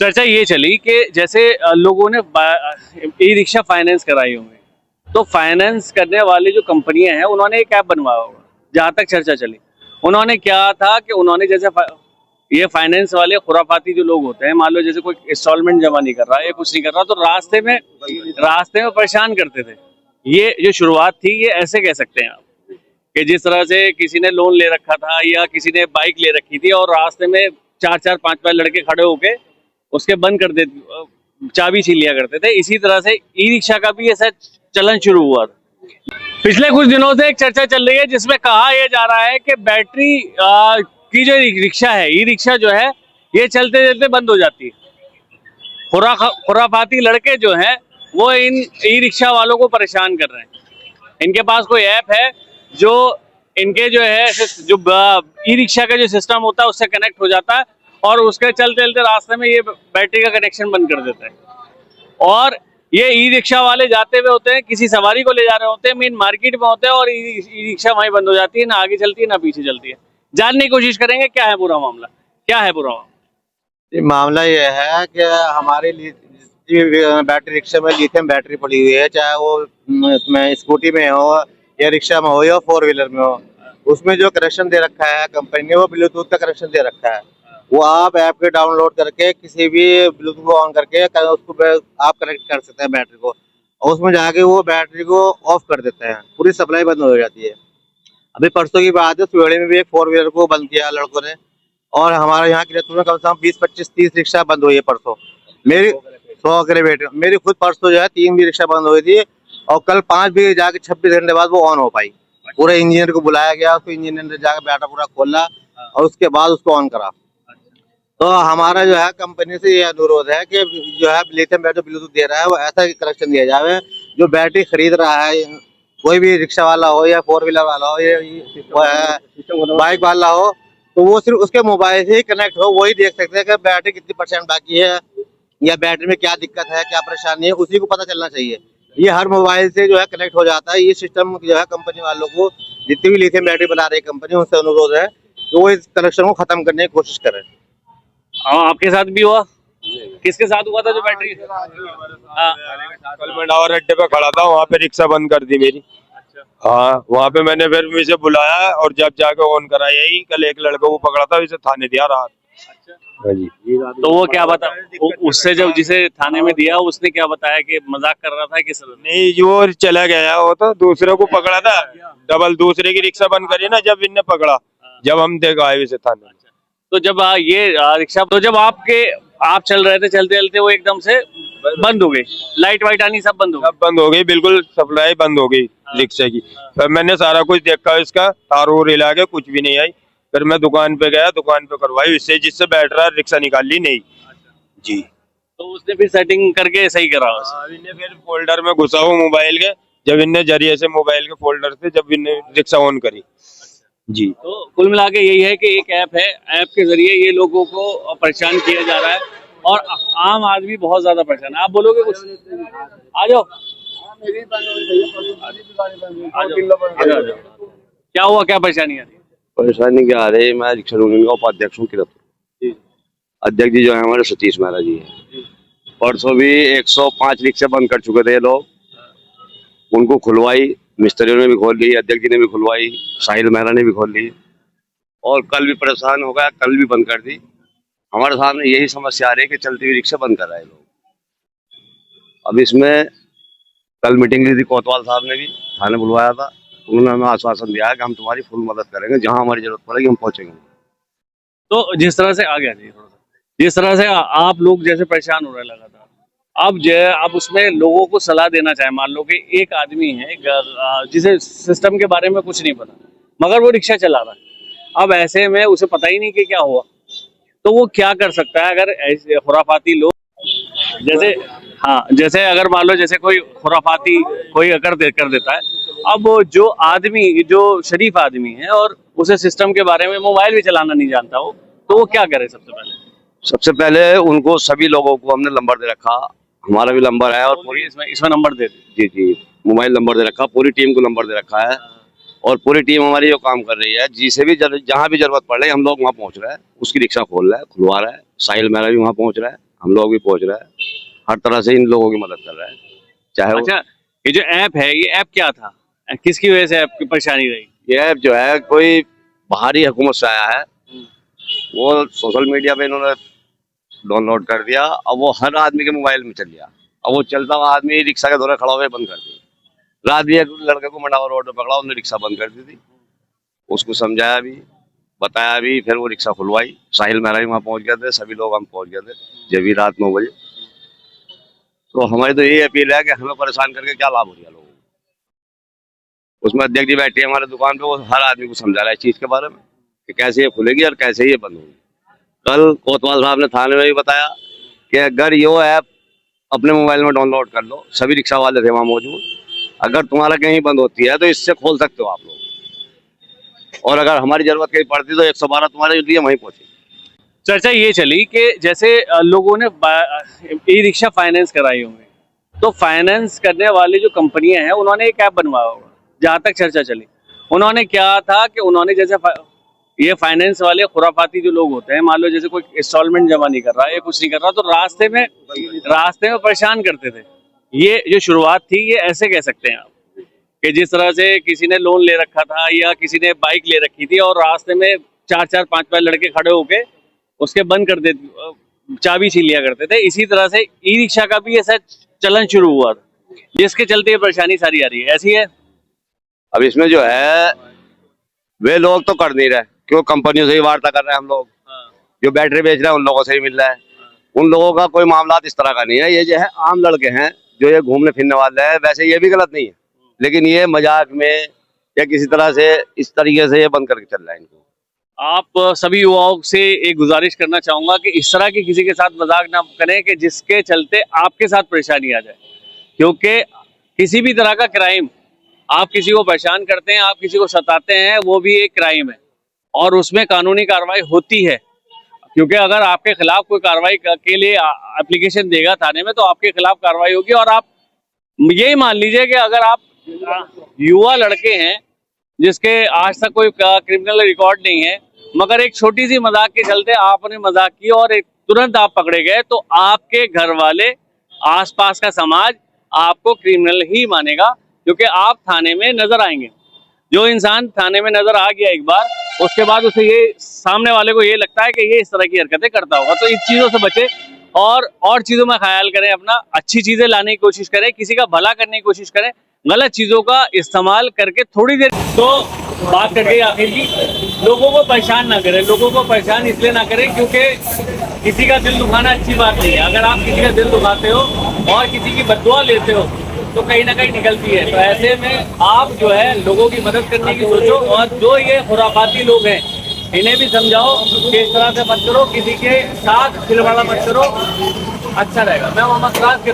चर्चा ये चली कि जैसे लोगों ने ई रिक्शा फाइनेंस कराई होंगे, तो फाइनेंस करने वाली जो कंपनियां हैं उन्होंने एक ऐप बनवाया होगा। जहां तक चर्चा चली, उन्होंने क्या था कि उन्होंने जैसे ये फाइनेंस वाले खुराफाती जो लोग होते हैं, मान लो जैसे कोई इंस्टॉलमेंट जमा नहीं कर रहा है, कुछ नहीं कर रहा, तो रास्ते में परेशान करते थे। ये जो शुरुआत थी, ये ऐसे कह सकते हैं आप कि जिस तरह से किसी ने लोन ले रखा था या किसी ने बाइक ले रखी थी और रास्ते में 4-4, 5-5 लड़के खड़े होके उसके बंद कर देते, चाबी छीन लिया करते थे। इसी तरह से ई रिक्शा का भी ऐसा चलन शुरू हुआ था। पिछले कुछ दिनों से एक चर्चा चल रही है जिसमें कहा यह जा रहा है कि बैटरी की जो रिक्शा है, ई रिक्शा जो है, ये चलते चलते बंद हो जाती है। खुराफाती लड़के जो हैं वो इन ई रिक्शा वालों को परेशान कर रहे हैं। इनके पास कोई ऐप है जो इनके जो है जो ई रिक्शा का जो सिस्टम होता है उससे कनेक्ट हो जाता है और उसके चलते चलते रास्ते में ये बैटरी का कनेक्शन बंद कर देता है। और ये ई रिक्शा वाले जाते हुए होते हैं, किसी सवारी को ले जा रहे होते हैं, मेन मार्केट में होते हैं और ई रिक्शा वहीं बंद हो जाती है, ना आगे चलती है ना पीछे चलती है। जानने की कोशिश करेंगे क्या है पूरा मामला, क्या है पूरा मामला। मामला ये है कि हमारे लिए बैटरी रिक्शा में लिथियम बैटरी पड़ी हुई है, चाहे वो स्कूटी में हो या रिक्शा में हो या 4 व्हीलर में हो। उसमें जो कनेक्शन दे रखा है कंपनी ने, वो ब्लूटूथ का कनेक्शन दे रखा है। वो आप ऐप के डाउनलोड करके किसी भी ब्लूटूथ को ऑन करके उसको आप कनेक्ट कर सकते हैं बैटरी को, और उसमें जाके वो बैटरी को ऑफ कर देते हैं, पूरी सप्लाई बंद हो जाती है। अभी परसों की बात है, सुहेड़ी में भी एक 4 व्हीलर को बंद किया लड़कों ने, और हमारे यहाँ की रेतु में कम से कम 20-25-30 रिक्शा बंद हुई है परसों। मेरी 100 करे बेटे, मेरी खुद परसों जो है 3 भी रिक्शा बंद हुई थी, और कल 5 भी जाके 26 घंटे बाद वो ऑन हो पाई। पूरे इंजीनियर को बुलाया गया, उसको इंजीनियर ने जाकर बैटरी पूरा खोला और उसके बाद उसको ऑन करा। तो हमारा जो है कंपनी से ये अनुरोध है कि जो है लिथियम बैटरी ब्लूटूथ दे रहा है वो ऐसा कनेक्शन दिया जाए, जो बैटरी खरीद रहा है कोई भी रिक्शा वाला हो या 4 व्हीलर वाला हो या बाइक वाला हो, तो वो सिर्फ उसके मोबाइल से ही कनेक्ट हो, वही देख सकते हैं कि बैटरी कितनी % बाकी है या बैटरी में क्या दिक्कत है, क्या परेशानी है, उसी को पता चलना चाहिए। ये हर मोबाइल से जो है कनेक्ट हो जाता है। ये सिस्टम जो है कंपनी वालों को, जितनी भी लिथियम बैटरी बना रही कंपनी, उनसे अनुरोध है कि वो इस कनेक्शन को खत्म करने की कोशिश करें। आपके साथ भी हुआ? किसके साथ हुआ था जो बैटरी? कल मैं डावर अड्डे पे खड़ा था, वहाँ पे रिक्शा बंद कर दी मेरी। हाँ, वहाँ पे मैंने फिर मुझे बुलाया और जब जाके ऑन कराया ही, कल एक लड़के को पकड़ा था, उसे थाने दिया रात। हाँ जी। तो वो क्या बता, उससे जब जिसे थाने में दिया उसने क्या बताया कि मजाक कर रहा था किस? नहीं, जो चला गया वो तो दूसरे को पकड़ा था, डबल दूसरे की रिक्शा बंद करी ना, जब इनने पकड़ा, जब हम देखा आए उसे थाने। तो जब ये रिक्शा, तो जब आप चल रहे थे, चलते चलते वो एकदम से बंद हो गई, लाइट वाइट आनी सब बंद हो गई? सब बंद हो गई, बिल्कुल सप्लाई बंद हो गई रिक्शे की। फिर मैंने सारा कुछ देखा, इसका तार वोर हिला के कुछ भी नहीं आई। फिर मैं दुकान पे गया, दुकान पे करवाई इससे, जिससे बैटरा रिक्शा निकाल ली नहीं जी। तो उसने फिर सेटिंग करके सही करा? इन्हें फिर फोल्डर में घुसा हुआ मोबाइल के, जब इनने जरिए से मोबाइल के फोल्डर से जब इनने रिक्शा ऑन करी जी। तो कुल मिला के यही है कि एक ऐप है, ऐप के जरिए ये लोगों को परेशान किया जा रहा है और आम आदमी बहुत ज्यादा परेशान है। आप बोलोगे कुछ? आ जाओ। क्या हुआ, क्या परेशानी है? परेशानी क्या आ रही है? मैं रिक्शा यूनियन का उपाध्यक्ष हूँ किरतपुर। अध्यक्ष जी जो है हमारे सतीश महाराज जी है। परसों भी 105 रिक्शा बंद कर चुके थे लोग, उनको खुलवाई, मिस्त्रियों ने भी खोल ली, अध्यक्ष जी ने भी खुलवाई, साहिल मेहरा ने भी खोल ली, और कल भी परेशान हो गया, कल भी बंद कर दी। हमारे सामने यही समस्या आ रही है कि चलती हुई रिक्शा बंद कर रहे हैं लोग। अब इसमें कल मीटिंग ली थी, कोतवाल साहब ने भी थाने बुलवाया था, उन्होंने हमें आश्वासन दिया है कि हम तुम्हारी फुल मदद करेंगे, जहां हमारी जरूरत पड़ेगी हम पहुंचेंगे। तो जिस तरह से आ गया जी, जिस तरह से आप लोग जैसे परेशान हो रहे लगातार, अब उसमें लोगों को सलाह देना चाहे, मान लो कि एक आदमी है जिसे सिस्टम के बारे में कुछ नहीं पता, मगर वो रिक्शा चला रहा है, अब ऐसे में उसे पता ही नहीं कि क्या हुआ, तो वो क्या कर सकता है? अगर ऐसे खुराफाती लोग जैसे अगर मान लो जैसे कोई खुराफाती कोई कर देता है, अब जो आदमी, जो शरीफ आदमी है और उसे सिस्टम के बारे में मोबाइल भी चलाना नहीं जानता हो, तो वो क्या करे? सबसे पहले उनको सभी लोगों को हमने नंबर दे रखा, हमारा भी नंबर है, और पूरी इसमें नंबर दे जी मोबाइल नंबर दे रखा, पूरी टीम को नंबर दे रखा है, और पूरी टीम हमारी जो काम कर रही है, जिसे भी जहाँ भी जरूरत पड़ रही है हम लोग वहाँ पहुँच रहे हैं, उसकी रिक्शा खोल रहा है, खुलवा रहा है। साहिल मेहरा भी वहाँ पहुँच रहा है, हम लोग भी पहुंच रहे हैं, हर तरह से इन लोगों की मदद कर रहे हैं, चाहे वो अच्छा, ये जो ऐप है, ये ऐप क्या था, किसकी वजह से ऐप की परेशानी रही? ये ऐप जो है कोई बाहरी हुकूमत से आया है, वो सोशल मीडिया पे इन्होंने डाउनलोड कर दिया। अब वो हर आदमी के मोबाइल में चल गया। अब वो चलता हुआ आदमी रिक्शा के दौरे खड़ा हुए बंद कर दी। रात भी एक लड़के को मंडावा रोड पे पकड़ा, उसने रिक्शा बंद कर दी थी। उसको समझाया भी, बताया भी, फिर वो रिक्शा खुलवाई। साहिल मेहरा भी वहाँ पहुंच गए थे, सभी लोग हम पहुंच गए थे जब भी रात 9 बजे। तो हमारी तो यही अपील है कि हमें परेशान करके क्या लाभ हो गया लोगों को। उसमें अध्यक्ष जी बैठे हैं हमारे दुकान पे, वो हर आदमी को समझा रहा है इस चीज के बारे में कि कैसे ये खुलेगी और कैसे ये बंद होगी। कल कोतवाल साहब ने थाने में भी बताया कि अगर ये ऐप अपने मोबाइल में डाउनलोड कर लो, सभी रिक्शा वाले थे वहाँ मौजूद, अगर तुम्हारा कहीं बंद होती है तो इससे खोल सकते हो आप लोग, और अगर हमारी जरूरत कहीं पड़ती तो 112 तुम्हारे लिए वहीं पहुंचे। चर्चा ये चली कि जैसे लोगों ने ई रिक्शा फाइनेंस कराई होंगे, तो फाइनेंस करने वाली जो कंपनियां हैं उन्होंने एक ऐप बनवाया होगा, जहां तक चर्चा चली। उन्होंने क्या था कि उन्होंने जैसे ये फाइनेंस वाले खुराफाती जो लोग होते हैं, मान लो जैसे कोई इंस्टॉलमेंट जमा नहीं कर रहा है या कुछ नहीं कर रहा, तो रास्ते में परेशान करते थे। ये जो शुरुआत थी, ये ऐसे कह सकते हैं आप कि जिस तरह से किसी ने लोन ले रखा था या किसी ने बाइक ले रखी थी और रास्ते में 4-4, 5-5 लड़के खड़े होके उसके बंद कर देते, चाबी छीन लिया करते थे। इसी तरह से ई रिक्शा का भी ऐसा चलन शुरू हुआ था, जिसके चलते ये परेशानी सारी आ रही है। ऐसी है। अब इसमें जो है वे लोग तो कर नहीं रहे, क्यों कंपनियों से ही वार्ता कर रहे हैं हम लोग। जो बैटरी बेच रहे हैं उन लोगों से ही मिल रहा है। उन लोगों का कोई मामला इस तरह का नहीं है। ये जो है आम लड़के हैं जो ये घूमने फिरने वाले हैं, वैसे ये भी गलत नहीं है, लेकिन ये मजाक में या किसी तरह से इस तरीके से ये बंद करके चल रहा है इनको। आप सभी युवाओं से एक गुजारिश करना चाहूंगा कि इस तरह की किसी के साथ मजाक ना करें कि जिसके चलते आपके साथ परेशानी आ जाए, क्योंकि किसी भी तरह का क्राइम, आप किसी को परेशान करते हैं, आप किसी को सताते हैं, वो भी एक क्राइम है और उसमें कानूनी कार्रवाई होती है। क्योंकि अगर आपके खिलाफ कोई कार्रवाई के लिए एप्लीकेशन देगा थाने में, तो आपके खिलाफ कार्रवाई होगी। और आप यही मान लीजिए कि अगर आप युवा लड़के हैं जिसके आज तक कोई क्रिमिनल रिकॉर्ड नहीं है, मगर एक छोटी सी मजाक के चलते आपने मजाक की और तुरंत आप पकड़े गए, तो आपके घर वाले, आसपास का समाज आपको क्रिमिनल ही मानेगा, क्योंकि आप थाने में नजर आएंगे। जो इंसान थाने में नजर आ गया एक बार, उसके बाद उसे ये सामने वाले को ये लगता है कि ये इस तरह की हरकतें करता होगा। तो इस चीजों से बचे और चीजों में ख्याल करें, अपना अच्छी चीजें लाने की कोशिश करें, किसी का भला करने की कोशिश करें, गलत चीजों का इस्तेमाल करके थोड़ी देर। तो बात कर गई आखिर की, लोगों को परेशान ना करें। लोगों को परेशान इसलिए ना करें क्योंकि किसी का दिल दुखाना अच्छी बात नहीं है। अगर आप किसी का दिल दुखाते हो और किसी की बद्दुआ लेते हो तो कहीं ना कहीं निकलती है। तो ऐसे में आप जो है लोगों की मदद करने की सोचो, और जो ये खुराफाती लोग हैं इन्हें भी समझाओ कि इस तरह से मत करो, किसी के साथ खिलवाड़ा मत करो, अच्छा रहेगा। मैं मोहम्मद सिराज के